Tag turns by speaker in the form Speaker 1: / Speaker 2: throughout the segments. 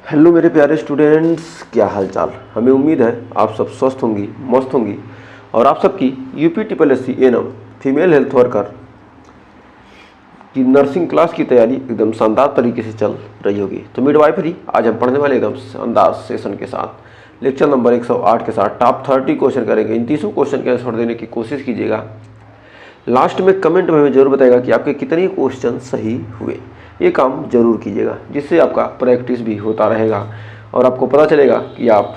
Speaker 1: Hello मेरे प्यारे students, क्या हाल चाल। हमें उम्मीद है आप सब स्वस्थ होंगी, मस्त होंगी और आप सबकी UP triple S C ANM female health worker की नर्सिंग क्लास की तैयारी एकदम शानदार तरीके से चल रही होगी। तो मिडवाइफरी आज हम पढ़ने वाले एकदम शानदार सेशन के साथ लेक्चर नंबर 108 के साथ टॉप 30 क्वेश्चन करेंगे। इन 30 क्वेश्चन के आंसर देने की कोशिश कीजिएगा। लास्ट में कमेंट में हमें जरूर बताएगा कि आपके कितने क्वेश्चन सही हुए। ये काम जरूर कीजिएगा, जिससे आपका प्रैक्टिस भी होता रहेगा और आपको पता चलेगा कि आप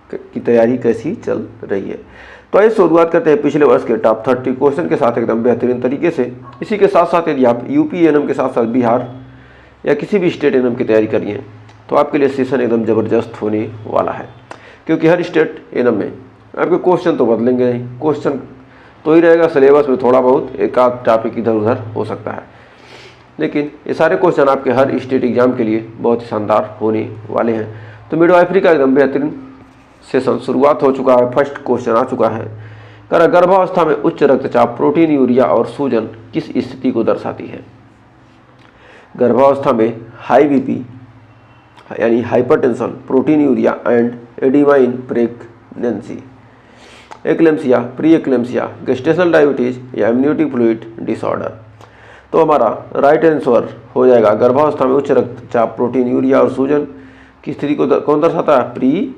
Speaker 1: की तैयारी कैसी चल रही है। तो आइए शुरुआत करते हैं पिछले वर्ष के टॉप 30 क्वेश्चन के साथ एकदम बेहतरीन तरीके से। इसी के साथ साथ यदि आप यूपी एनएम के साथ साथ बिहार या किसी भी स्टेट एनएम की तैयारी करिए तो आपके लिए सेशन एकदम ज़बरदस्त होने वाला है, क्योंकि हर स्टेट एनएम में आपके क्वेश्चन तो बदलेंगे नहीं, क्वेश्चन तो ही रहेगा। सिलेबस में थोड़ा बहुत एक आध टॉपिक इधर उधर हो सकता है, लेकिन ये सारे क्वेश्चन आपके हर स्टेट एग्जाम के लिए बहुत ही शानदार होने वाले हैं। तो मिडवाइफरी का एकदम बेहतरीन सेशन शुरुआत हो चुका है। फर्स्ट क्वेश्चन आ चुका है। गर्भावस्था में उच्च रक्तचाप, प्रोटीन, यूरिया और सूजन किस स्थिति को दर्शाती है? गर्भावस्था में हाई बीपी यानी hypertension, protein urea and oedema in pregnancy, eclampsia, pre eclampsia, gestational diabetes या एमनियोटिक फ्लूइड डिसऑर्डर। तो हमारा राइट आंसर हो जाएगा गर्भावस्था में उच्च रक्तचाप, प्रोटीन, यूरिया और सूजन की स्थिति को कौन दर्शाता है? Pre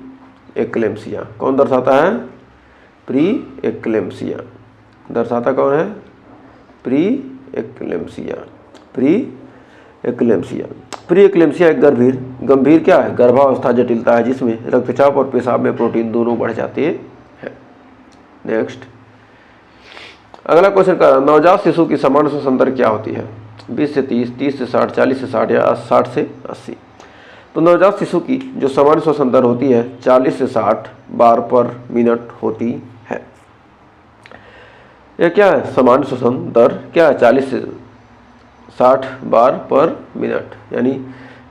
Speaker 1: eclampsia. कौन दर्शाता है? Pre eclampsia. दर्शाता कौन है? Pre eclampsia. Pre eclampsia. Pre eclampsia एक गंभीर क्या है? गर्भावस्था जटिलता है जिसमें रक्तचाप और पेशाब में प्रोटीन दोनों बढ़ जाते हैं। नेक्स्ट, अगला क्वेश्चन का नवजात शिशु की सामान्य श्वसन दर क्या होती है? 20 से 30, 30 से 60, 40 से 60 या 60 से 80। तो नवजात शिशु की जो सामान्य श्वसन दर होती है 40 से 60 बार पर मिनट होती है। यह क्या है? सामान्य श्वसन दर क्या है? 40 से 60 बार पर मिनट, यानी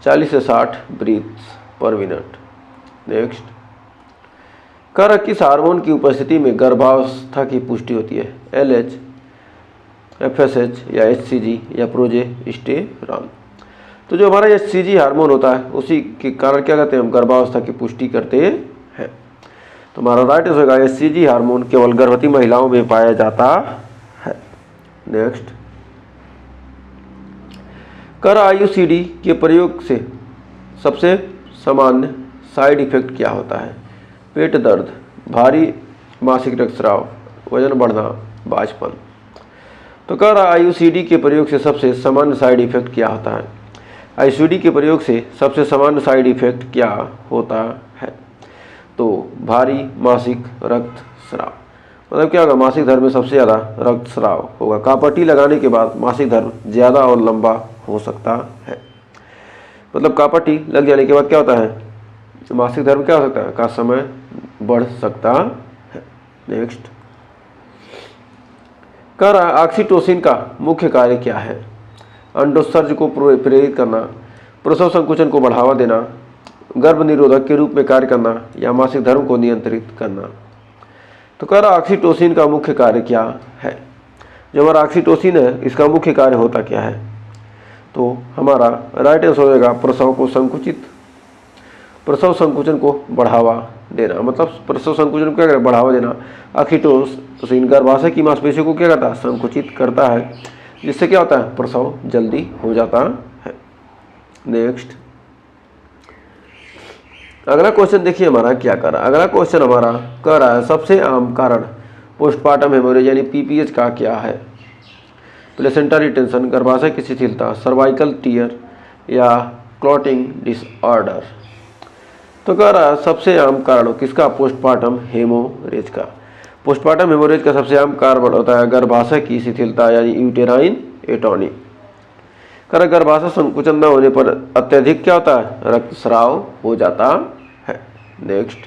Speaker 1: 40 से 60 ब्रीथ्स पर मिनट। नेक्स्ट, किस हार्मोन की उपस्थिति में गर्भावस्था की पुष्टि होती है? LH, FSH या HCG या प्रोजेस्टेरॉन। तो जो हमारा HCG हार्मोन होता है उसी के कारण क्या कहते हैं हम? गर्भावस्था की पुष्टि करते हैं। तो हमारा राइट आंसर होगा HCG हार्मोन केवल गर्भवती महिलाओं में पाया जाता है। नेक्स्ट, IUCD के प्रयोग से सबसे सामान्य साइड इफेक्ट क्या होता है? पेट दर्द, भारी मासिक रक्तस्राव, वजन बढ़ना, बाझपन। तो IUCD के प्रयोग से सबसे सामान्य साइड इफेक्ट क्या होता है? IUCD के प्रयोग से सबसे सामान्य साइड इफेक्ट क्या होता है? तो भारी मासिक रक्तस्राव। मतलब क्या होगा? मासिक धर्म में सबसे ज़्यादा रक्तस्राव होगा। कापट्टी लगाने के बाद मासिक धर्म ज़्यादा और लंबा हो सकता है। मतलब कापट्टी लग जाने के बाद क्या होता है? मासिक धर्म क्या हो सकता है? का समय बढ़ सकता है। नेक्स्ट, ऑक्सीटोसिन का मुख्य कार्य क्या है? अंडोत्सर्ज को प्रेरित करना, प्रसव संकुचन को बढ़ावा देना, गर्भ निरोधक के रूप में कार्य करना या मासिक धर्म को नियंत्रित करना। तो ऑक्सीटोसिन का मुख्य कार्य क्या है? जो हमारा ऑक्सीटोसिन है इसका मुख्य कार्य होता क्या है? तो हमारा राइट आंसर हो जाएगा प्रसव संकुचन को बढ़ावा देना। मतलब प्रसव संकुचन को क्या करें? बढ़ावा देना। ऑक्सीटोसिन गर्भाशय की मांसपेशियों को क्या करता है? संकुचित करता है, जिससे क्या होता है? प्रसव जल्दी हो जाता है। नेक्स्ट, अगला क्वेश्चन देखिए हमारा क्या कर रहा है। अगला क्वेश्चन हमारा कह रहा है सबसे आम कारण पोस्टपार्टम हेमोरेज यानी PPH का क्या है? प्लेसेंटा रिटेंशन, गर्भाशय की शिथिलता, सर्वाइकल टीयर या क्लॉटिंग डिसऑर्डर। तो कह रहा है सबसे आम कारण किसका? पोस्टपार्टम हेमोरेज का। पोस्टपार्टम हेमोरेज का सबसे आम कारण होता है गर्भाशय की शिथिलता यानी यूटेराइन एटोनी। गर्भाशय संकुचन न होने पर अत्यधिक क्या होता है? रक्तस्राव हो जाता है। नेक्स्ट,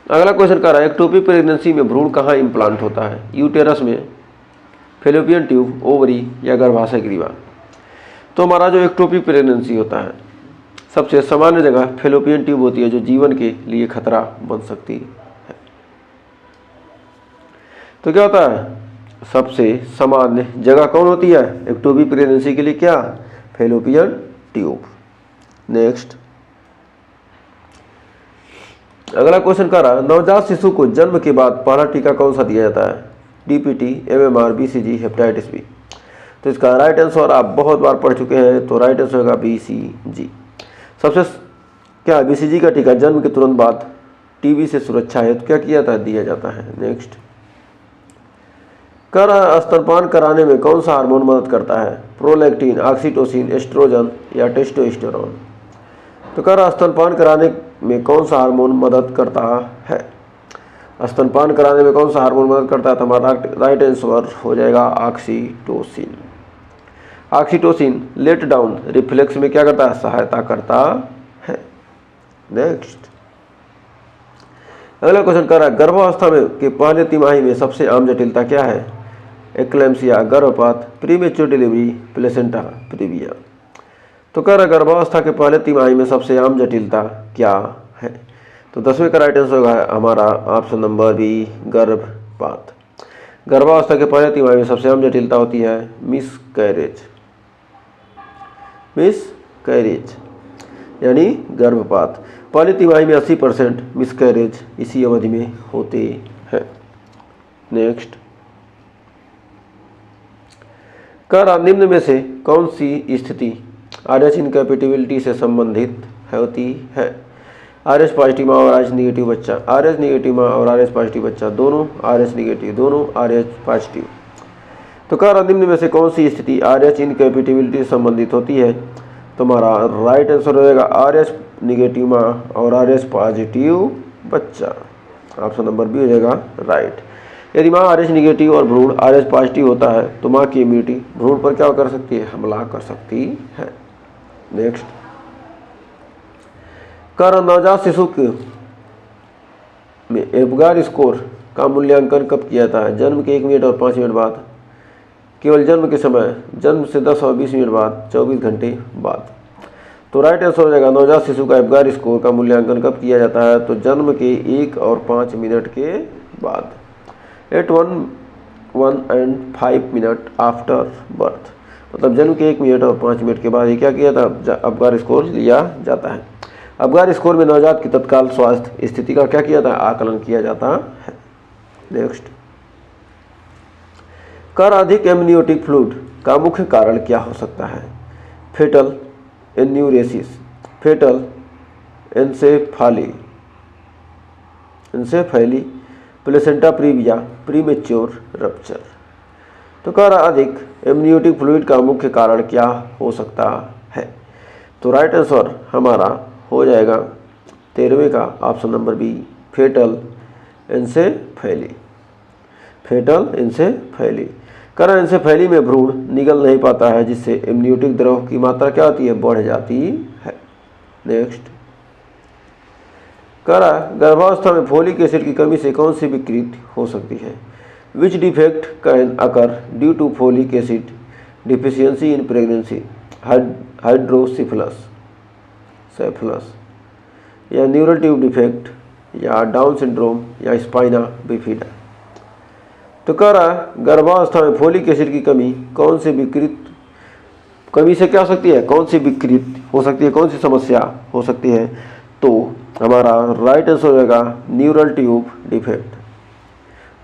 Speaker 1: अगला क्वेश्चन कर रहा है एक्टोपिक प्रेगनेंसी में भ्रूण कहाँ इम्प्लांट होता है? यूटेरस में, फेलोपियन ट्यूब, ओवरी या गर्भाशय ग्रीवा। तो हमारा जो एक्टोपिक प्रेगनेंसी होता है सबसे सामान्य जगह फेलोपियन ट्यूब होती है, जो जीवन के लिए खतरा बन सकती है। तो क्या होता है? सबसे सामान्य जगह कौन होती है एक्टोपिक प्रेगनेंसी के लिए? क्या? Fallopian tube. नेक्स्ट, अगला क्वेश्चन कह रहा है नवजात शिशु को जन्म के बाद पहला टीका कौन सा दिया जाता है? DPT, MMR, BCG, hepatitis B. तो इसका राइट आंसर आप बहुत बार पढ़ चुके हैं, तो राइट आंसर होगा बीसीजी। सबसे क्या बीसीजी का टीका जन्म के तुरंत बाद टीबी से सुरक्षा हेतु क्या किया जाता है? दिया जाता है। नेक्स्ट, स्तनपान कराने में कौन सा हार्मोन मदद करता है? प्रोलैक्टिन, ऑक्सीटोसिन, एस्ट्रोजन या टेस्टोस्टेरोन। तो स्तनपान कराने में कौन सा हार्मोन मदद करता है? स्तनपान कराने में कौन सा हार्मोन मदद करता है? तो हमारा राइट आंसर हो जाएगा oxytocin. Oxytocin let down reflex में क्या करता है? सहायता करता है। नेक्स्ट, अगला क्वेश्चन कर रहा है गर्भावस्था में के पहले तिमाही में सबसे आम जटिलता क्या है? एक्लेम्सिया, गर्भपात, प्रीमेच्योर डिलीवरी, प्लेसेंटा प्रीविया। तो कह रहा गर्भावस्था के पहले तिमाही में सबसे आम जटिलता क्या है? तो 10वें का राइट आंसर होगा हमारा ऑप्शन नंबर बी, गर्भपात। गर्भावस्था के पहले तिमाही में सबसे आम जटिलता होती है मिसकैरेज, मिसकैरेज यानी गर्भपात। पहली तिमाही में 80% मिसकैरेज इसी अवधि में होते हैं। नेक्स्ट, कर निम्न में से कौन सी स्थिति आरएच इनकैपेबिलिटी से संबंधित होती है? आरएच पॉजिटिव माँ और आरएच निगेटिव बच्चा, आरएच निगेटिव माँ और आरएच पॉजिटिव बच्चा, दोनों आरएच निगेटिव, दोनों आरएच पॉजिटिव। तो कर निम्न में से कौन सी स्थिति आरएच इनकैपेबिलिटी से संबंधित होती है? तो हमारा राइट आंसर हो जाएगा आरएच निगेटिव माँ और आरएच पॉजिटिव बच्चा। ऑप्शन नंबर बी हो जाएगा राइट। यदि माँ आरएच निगेटिव और भ्रूण आरएच पॉजिटिव होता है तो माँ की इम्यूनिटी भ्रूण पर क्या कर सकती है? हमला कर सकती है। नेक्स्ट, कर नवजात शिशु में एब्गार स्कोर का मूल्यांकन कब किया जाता है? जन्म के 1 मिनट और 5 मिनट बाद, केवल जन्म के समय, जन्म से 10 और 20 मिनट बाद, 24 घंटे बाद। तो राइट आंसर हो जाएगा नवजात शिशु का एब्गार स्कोर का मूल्यांकन कब किया जाता है? तो जन्म के 1 और 5 मिनट के बाद, at 1 and 5 minute after birth. मतलब जन्म के 1 मिनट और 5 मिनट के बाद ही क्या किया था? एब्गार स्कोर लिया जाता है। एब्गार स्कोर में नवजात की तत्काल स्वास्थ्य स्थिति का क्या किया जाता है? आकलन किया जाता है। नेक्स्ट, कर अधिक एमनियोटिक फ्लूइड का मुख्य कारण क्या हो सकता है? Fetal enuresis, fetal anencephaly, placenta praevia, premature rupture. तो कह रहा अधिक एमनियोटिक फ्लूइड का मुख्य कारण क्या हो सकता है? तो राइट आंसर हमारा हो जाएगा 13वें का option number B, fetal anencephaly, fetal anencephaly. कह रहा एंसेफेली में भ्रूण निगल नहीं पाता है जिससे एमनियोटिक द्रव की मात्रा क्या होती है? बढ़ जाती है। नेक्स्ट, कह रहा गर्भावस्था में फोलिक एसिड की कमी से कौन सी विकृति हो सकती है? Which defect can occur due to folic acid deficiency in pregnancy? Hydrocephalus, cephalus या न्यूरल ट्यूब डिफेक्ट या डाउन सिंड्रोम या स्पाइना बिफिडा। तो कह रहा गर्भावस्था में फोलिक एसिड की कमी कौन सी विकृत, कमी से क्या हो सकती है? कौन सी विकृति हो सकती है? कौन सी समस्या हो सकती है? तो हमारा राइट आंसर हो जाएगा neural tube defect.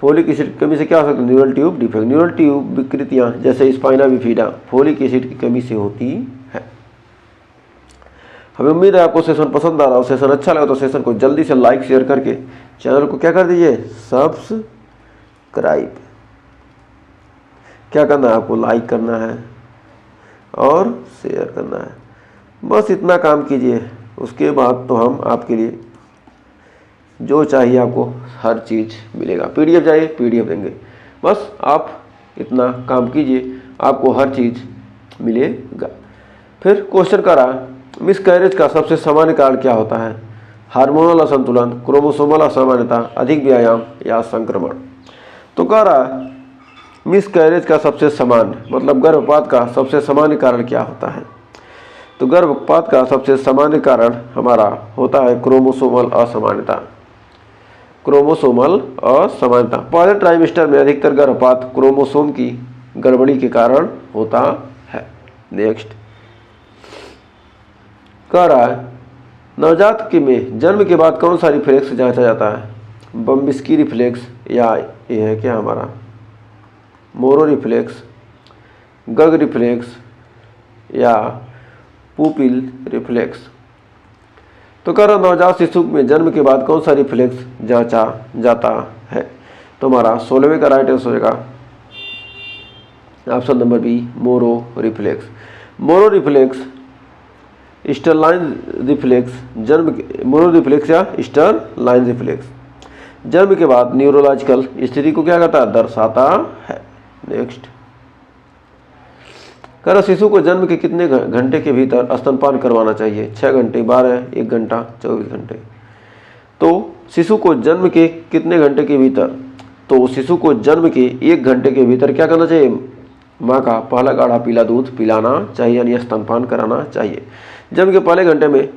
Speaker 1: Folic acid की कमी से क्या हो सकता है? Neural tube defect. Neural tube विकृतियां जैसे स्पाइना बिफिडा फोलिक एसिड की कमी से होती है। हमें उम्मीद है आपको सेशन पसंद आ रहा हो। सेशन अच्छा लगा तो सेशन को जल्दी से लाइक शेयर करके चैनल को क्या कर दीजिए? सब्सक्राइब। क्या करना है आपको? लाइक करना है और शेयर करना है, बस इतना काम कीजिए। उसके बाद तो हम आपके लिए जो चाहिए आपको हर चीज़ मिलेगा। पीडीएफ चाहिए पीडीएफ देंगे, बस आप इतना काम कीजिए, आपको हर चीज़ मिलेगा। फिर क्वेश्चन का रहा मिसकैरेज का सबसे सामान्य कारण क्या होता है? हार्मोनल असंतुलन, क्रोमोसोमल असामान्यता, अधिक व्यायाम या संक्रमण। तो कह रहा मिसकैरेज का सबसे सामान्य मतलब गर्भपात का सबसे सामान्य कारण क्या होता है? तो गर्भपात का सबसे सामान्य कारण हमारा होता है क्रोमोसोमल असामान्यता, क्रोमोसोमल असामान्यता। पहले ट्राइमेस्टर में अधिकतर गर्भपात क्रोमोसोम की गड़बड़ी के कारण होता है। नेक्स्ट, कह रहा है नवजात के में जन्म के बाद कौन सा रिफ्लेक्स जांचा जाता है? बम्बिस्की रिफ्लेक्स, या ये है क्या हमारा मोरो रिफ्लेक्स, गग रिफ्लेक्स, या पुपिल रिफ्लेक्स। तो कह रहा नवजात शिशु में जन्म के बाद कौन सा रिफ्लेक्स जांचा जाता है? तो हमारा 16वें का राइट आंसर होगा option number B, Moro reflex. Moro reflex startle reflex Moro reflex या स्टरलाइन रिफ्लेक्स जन्म के बाद न्यूरोलॉजिकल स्थिति को क्या करता है? दर्शाता है। नेक्स्ट, कह रहा शिशु को जन्म के कितने घंटे के भीतर स्तनपान करवाना चाहिए? 6 घंटे, 12, 1 घंटा, 24 घंटे। तो शिशु को जन्म के कितने घंटे के भीतर? तो शिशु को जन्म के 1 घंटे के भीतर क्या करना चाहिए? माँ का पहला गाढ़ा पीला दूध पिलाना चाहिए, यानी स्तनपान कराना चाहिए। जन्म के पहले घंटे में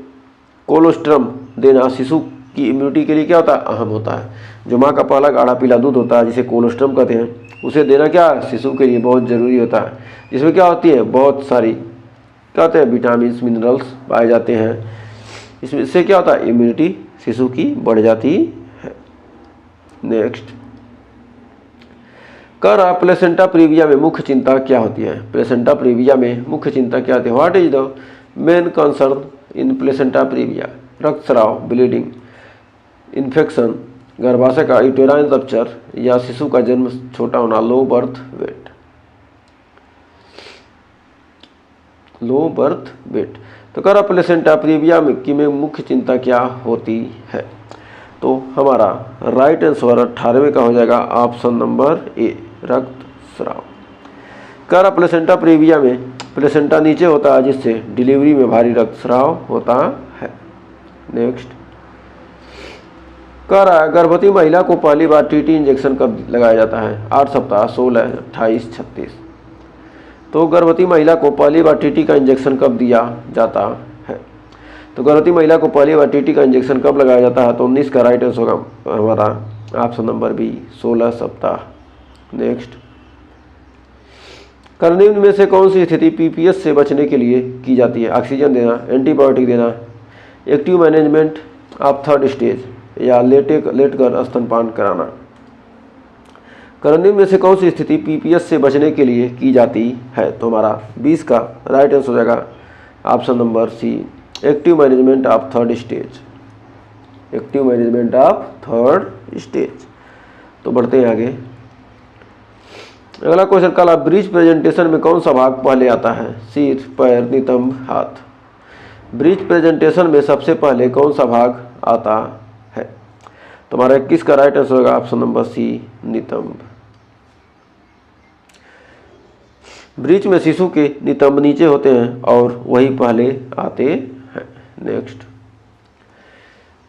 Speaker 1: कोलोस्ट्रम देना शिशु की इम्यूनिटी के लिए क्या होता है? अहम होता है। जो माँ का पहला गाढ़ा पीला दूध होता है जिसे कोलोस्ट्रम कहते हैं, उसे देना क्या शिशु के लिए बहुत ज़रूरी होता है। जिसमें क्या होती है? बहुत सारी क्या होते हैं? विटामिन मिनरल्स पाए जाते हैं। इससे क्या होता है? इम्यूनिटी शिशु की बढ़ जाती है। नेक्स्ट, कह रहा प्लेसेंटा प्रीविया में मुख्य चिंता क्या होती है? प्लेसेंटा प्रीविया में मुख्य चिंता क्या होती है? What is the main concern in placenta previa? रक्तस्राव, ब्लीडिंग, इन्फेक्शन, गर्भाशय का यूटेराइन रप्चर, या शिशु का जन्म छोटा होना, low birth weight. Low birth weight. तो कह रहा प्लेसेंटा प्रीविया में मुख्य चिंता क्या होती है? तो हमारा राइट आंसर 18वें का हो जाएगा ऑप्शन नंबर ए, रक्तस्राव। कह रहा प्लेसेंटा प्रीविया में प्लेसेंटा नीचे होता है जिससे डिलीवरी में भारी रक्तस्राव होता है। नेक्स्ट, कह रहा है गर्भवती महिला को पहली बार टीटी इंजेक्शन कब लगाया जाता है? 8 सप्ताह, 16, 28, 36। तो गर्भवती महिला को पहली बार टीटी का इंजेक्शन कब दिया जाता है? तो गर्भवती महिला को पहली बार टीटी का इंजेक्शन कब लगाया जाता है? तो 19 का राइट आंसर होगा हमारा ऑप्शन नंबर बी, 16 सप्ताह। नेक्स्ट, निम्न में से कौन सी स्थिति पीपीएस से बचने के लिए की जाती है? ऑक्सीजन देना, एंटीबायोटिक देना, active management of 3rd stage, या लेटकर स्तनपान कराना। निम्न में से कौन सी स्थिति पीपीएस से बचने के लिए की जाती है? तो हमारा 20 का राइट आंसर हो जाएगा option number C, active management of 3rd stage. Active management of 3rd stage. तो बढ़ते हैं आगे। अगला क्वेश्चन काला ब्रीच प्रेजेंटेशन में कौन सा भाग पहले आता है? सिर, पैर, नितंब, हाथ। ब्रीच प्रेजेंटेशन में सबसे पहले कौन सा भाग आता है? तो हमारा 21 का राइट आंसर होगा ऑप्शन नंबर सी, नितंब। ब्रीच में शिशु के नितंब नीचे होते हैं और वही पहले आते हैं। नेक्स्ट,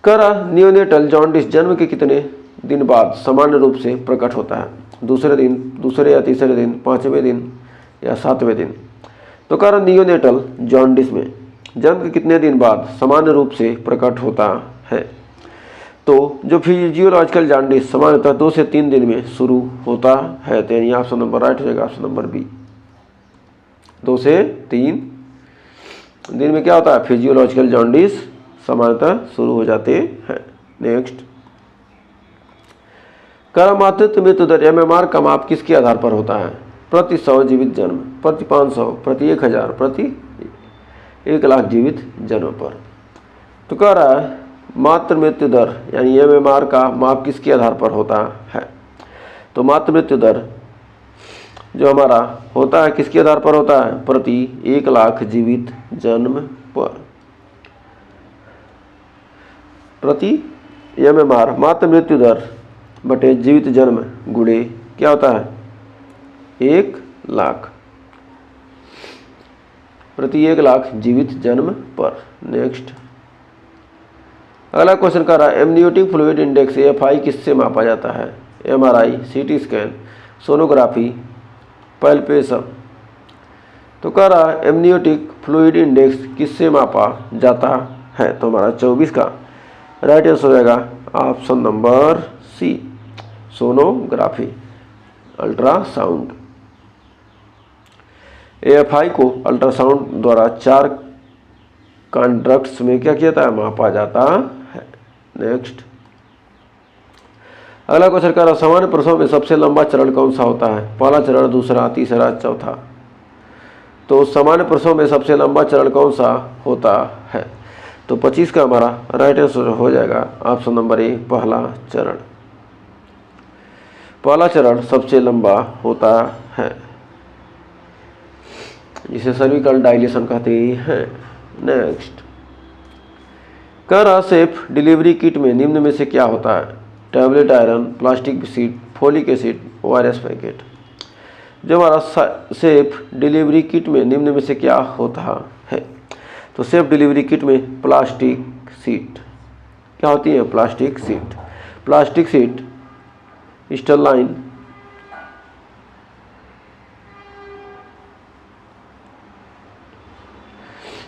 Speaker 1: करा नियोनेटल जॉन्डिस जन्म के कितने दिन बाद सामान्य रूप से प्रकट होता है? दूसरे दिन, दूसरे या तीसरे दिन, 5वें दिन, या 7वें दिन। तो कह रहा नियोनेटल जॉन्डिस में जन्म के कितने दिन बाद सामान्य रूप से प्रकट होता है? तो जो फिजियोलॉजिकल जॉन्डिस सामान्यतः 2 से 3 दिन में शुरू होता है। तो यानी ऑप्शन नंबर राइट हो जाएगा ऑप्शन नंबर बी, 2 से 3 दिन में क्या होता है? फिजियोलॉजिकल जॉन्डिस सामान्यतः शुरू हो जाते हैं। नेक्स्ट, करा मातृत्व मृत्यु दर एमएमआर का माप किसके आधार पर होता है? प्रति 100 जीवित जन्म, प्रति 500, प्रति 1000, प्रति 1 लाख जीवित जन्म पर। तो कह रहा है मातृ मृत्यु दर यानी एमएमआर का माप किसके आधार पर होता है? तो मातृ मृत्यु दर जो हमारा होता है किसके आधार पर होता है? प्रति 1 लाख जीवित जन्म पर। प्रति एमएमआर मातृ मृत्यु दर बटे जीवित जन्म गुणे क्या होता है? 1 लाख, प्रति 1 लाख जीवित जन्म पर। नेक्स्ट, अगला क्वेश्चन कर रहा है एमनियोटिक फ्लूइड इंडेक्स एएफआई किससे मापा जाता है? MRI, CT scan, sonography, palpation. तो कह रहा है एमनियोटिक फ्लूइड इंडेक्स किससे मापा जाता है? तो हमारा 24 का राइट आंसर हो जाएगा option number C, sonography, ultrasound. AFI को अल्ट्रासाउंड द्वारा 4 कॉन्ट्रैक्ट्स में क्या किया जाता है, मापा जाता है। नेक्स्ट अगला क्वेश्चन कह रहा सामान्य प्रसव में सबसे लंबा चरण कौन सा होता है, पहला चरण, दूसरा, तीसरा, चौथा। तो सामान्य प्रसव में सबसे लंबा चरण कौन सा होता है, तो 25 का हमारा राइट आंसर हो जाएगा ऑप्शन नंबर ए, पहला चरण। पहला चरण सबसे लंबा होता है, जिसे सर्विकल डायलेशन कहते हैं। नेक्स्ट कह रहा सेफ डिलीवरी किट में निम्न में से क्या होता है, tablet iron, plastic sheet, folic acid, ORS packet. जो हमारा सेफ डिलीवरी किट में निम्न में से क्या होता है, तो सेफ डिलीवरी किट में प्लास्टिक शीट क्या होती है, प्लास्टिक शीट। प्लास्टिक शीट, स्टरलाइन,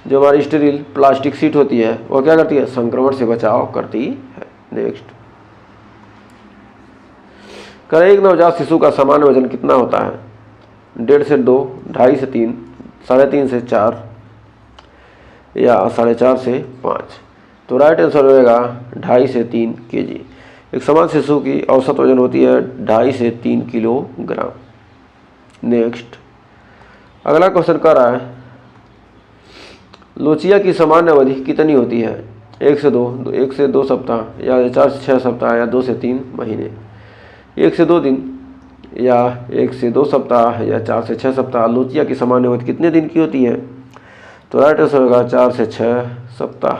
Speaker 1: जो हमारी स्टेरिल प्लास्टिक शीट होती है वो क्या करती है, संक्रमण से बचाव करती है। नेक्स्ट करें एक नवजात शिशु का सामान्य वजन कितना होता है, 1.5 से 2, 2.5 से 3, 3.5 से 4 या 4.5 से 5। तो राइट आंसर होगा 2.5 से 3 kg। एक समान शिशु की औसत वजन होती है 2.5 से 3 किलोग्राम। नेक्स्ट अगला क्वेश्चन कर रहा है लोचिया की सामान्य अवधि कितनी होती है, 1 से 2 सप्ताह या 4 से 6 सप्ताह या 2 से 3 महीने। 1 से 2 दिन या 1 से 2 सप्ताह या 4 से 6 सप्ताह। लोचिया की सामान्य अवधि कितने दिन की होती है, तो राइट आंसर होगा 4 से 6 सप्ताह।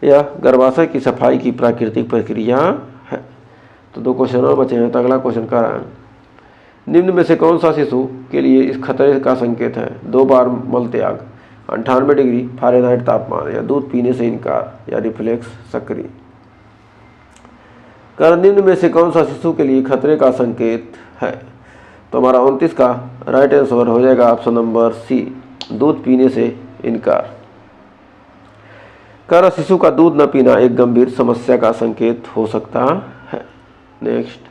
Speaker 1: यह गर्भाशय की सफाई की प्राकृतिक प्रक्रिया है। तो 2 क्वेश्चन और बचे हैं। तो अगला क्वेश्चन का है निम्न में से कौन सा शिशु के लिए इस खतरे का संकेत है, 2 बार मल त्याग, 98 डिग्री फ़ारेनहाइट तापमान या दूध पीने से इनकार या रिफ्लेक्स सक्रिय। कारण निम्न में से कौन सा शिशु के लिए खतरे का संकेत है, तो हमारा 29 का राइट आंसर हो जाएगा ऑप्शन नंबर सी, दूध पीने से इनकार। कारण शिशु का दूध न पीना एक गंभीर समस्या का संकेत हो सकता है। नेक्स्ट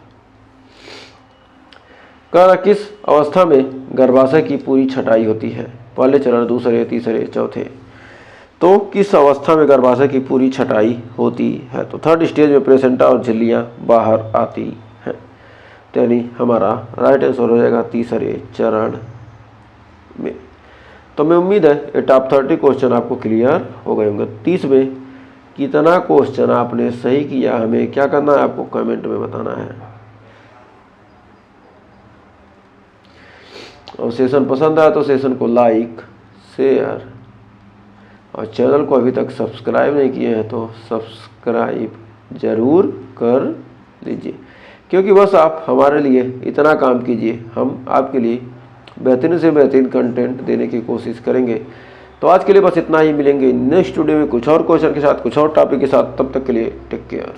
Speaker 1: कारण किस अवस्था में गर्भाशय की पूरी छटाई होती है, पहले चरण, दूसरे, तीसरे, चौथे। तो किस अवस्था में गर्भाशय की पूरी छटाई होती है, तो 3rd स्टेज में प्लेसेंटा और झिल्लियाँ बाहर आती हैं। यानी हमारा राइट आंसर हो जाएगा तीसरे चरण में। तो मैं उम्मीद है ये टॉप 30 क्वेश्चन आपको क्लियर हो गए होंगे। 30 में कितना क्वेश्चन आपने सही किया, हमें क्या करना है, आपको कमेंट में बताना है। और सेशन पसंद आया तो सेशन को लाइक, शेयर और चैनल को अभी तक सब्सक्राइब नहीं किए हैं तो सब्सक्राइब ज़रूर कर लीजिए, क्योंकि बस आप हमारे लिए इतना काम कीजिए, हम आपके लिए बेहतरीन से बेहतरीन कंटेंट देने की कोशिश करेंगे। तो आज के लिए बस इतना ही, मिलेंगे नेक्स्ट वीडियो में कुछ और क्वेश्चन के साथ, कुछ और टॉपिक के साथ। तब तक के लिए टेक केयर।